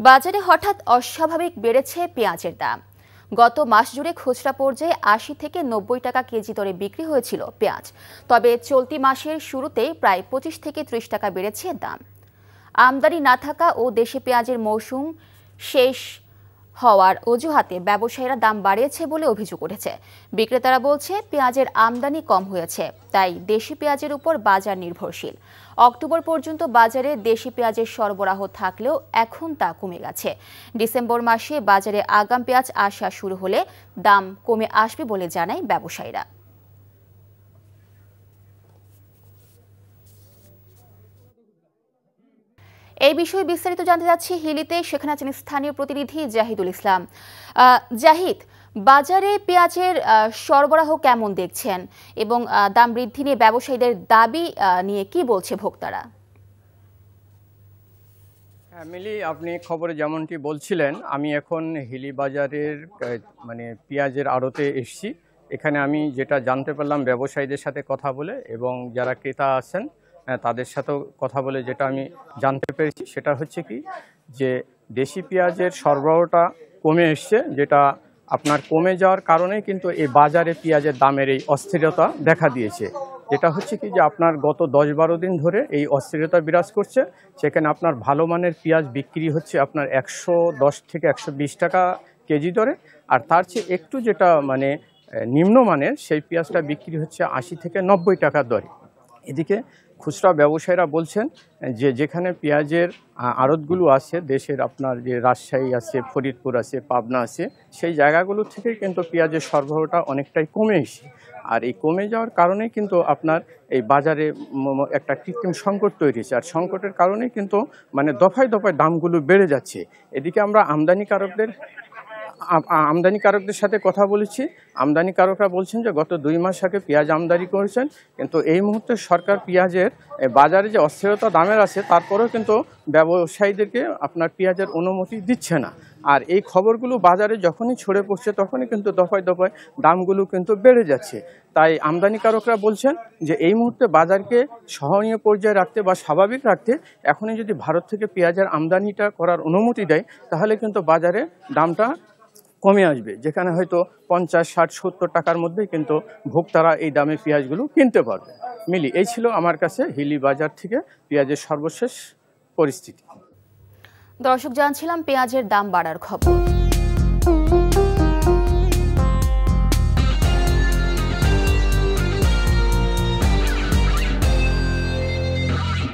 বাজারে হঠাৎ অস্বাভাবিক বেড়েছে পেঁয়াজের দাম। গত মাস জুড়ে খুচরা পর্যায়ে ৮০ থেকে ৯০ টাকা কেজি দরে বিক্রি হয়েছিল পেঁয়াজ। তবে চলতি মাসের শুরুতেই প্রায় ২৫ থেকে ৩০ টাকা বেড়েছে দাম। আমদানি না থাকা ও দেশি পেঁয়াজের মৌসুম শেষ হওয়ার অজুহাতে ব্যবসায়ীরা দাম বাড়িয়েছে বলে অভিযোগ উঠেছে। বিক্রেতারা বলছে পেঁয়াজের আমদানি কম হয়েছে, তাই দেশি পেঁয়াজের উপর বাজার নির্ভরশীল। অক্টোবর পর্যন্ত বাজারে দেশি পেঁয়াজের সরবরাহ থাকলেও এখন তা কমে গেছে। ডিসেম্বর মাসে বাজারে আগাম পেঁয়াজ আসা শুরু হলে দাম কমে আসবে বলে জানায় ব্যবসায়ীরা। এই বিষয়ে বিস্তারিত জানতে যাচ্ছি হিলিতে, সেখানে আছেন স্থানীয় প্রতিনিধি জাহিদুল ইসলাম। জাহিদ, বাজারে পেঁয়াজের সরবরাহ কেমন দেখছেন এবং দাম বৃদ্ধি নিয়ে ব্যবসায়ীদের দাবি নিয়ে কি বলছে ভোক্তারা? মিলি, আপনি খবরে যেমনটি বলছিলেন, আমি এখন হিলি বাজারের পেঁয়াজের আড়তে এসেছি। এখানে আমি যেটা জানতে পারলাম ব্যবসায়ীদের সাথে কথা বলে এবং যারা ক্রেতা আছেন তাদের সাথেও কথা বলে যেটা আমি জানতে পেরেছি সেটা হচ্ছে কি যে দেশি পেঁয়াজের সরবরাহটা কমে এসছে, যেটা আপনার কমে যাওয়ার কারণে কিন্তু এই বাজারে পেঁয়াজের দামের এই অস্থিরতা দেখা দিয়েছে। যেটা হচ্ছে কি যে আপনার গত ১০-১২ দিন ধরে এই অস্থিরতা বিরাজ করছে। সেখানে আপনার ভালো মানের পেঁয়াজ বিক্রি হচ্ছে আপনার ১১০ থেকে ১২০ টাকা কেজি দরে, আর তার চেয়ে একটু যেটা নিম্নমানের সেই পেঁয়াজটা বিক্রি হচ্ছে ৮০ থেকে ৯০ টাকা দরে। এদিকে খুচরা ব্যবসায়ীরা বলছেন যে যেখানে পেঁয়াজের আড়তগুলো আছে দেশের, আপনার যে রাজশাহী আছে, ফরিদপুর আছে, পাবনা আছে, সেই জায়গাগুলো থেকে কিন্তু পেঁয়াজের সরবরাহটা অনেকটাই কমে এসে, আর এই কমে যাওয়ার কারণে কিন্তু আপনার এই বাজারে একটা কৃত্রিম সংকট তৈরি হয়েছে, আর সংকটের কারণে কিন্তু দফায় দফায় দামগুলো বেড়ে যাচ্ছে। এদিকে আমরা আমদানিকারকদের সাথে কথা বলেছি। আমদানিকারকরা বলছেন যে গত ২ মাস আগে পেঁয়াজ আমদানি করেছেন, কিন্তু এই মুহূর্তে সরকার পেঁয়াজের বাজারে যে অস্থিরতা দামের আছে তারপরেও কিন্তু ব্যবসায়ীদেরকে আপনার পেঁয়াজের অনুমতি দিচ্ছে না। আর এই খবরগুলো বাজারে যখনই ছড়ে পড়ছে তখনই কিন্তু দফায় দফায় দামগুলো কিন্তু বেড়ে যাচ্ছে। তাই আমদানিকারকরা বলছেন যে এই মুহূর্তে বাজারকে সহনীয় পর্যায়ে রাখতে বা স্বাভাবিক রাখতে এখনই যদি ভারত থেকে পেঁয়াজের আমদানিটা করার অনুমতি দেয় তাহলে কিন্তু বাজারে দামটা কমে আসবে, যেখানে হয়তো ৫০, ৬০, ৭০ টাকার মধ্যেই কিন্তু ভোক্তারা এই দামে পেঁয়াজগুলো কিনতে পারবে। মিলি, এই ছিল আমার কাছে হিলি বাজার থেকে পেঁয়াজের সর্বশেষ পরিস্থিতি। দর্শক, জানছিলাম পেঁয়াজের দাম বাড়ার খবর।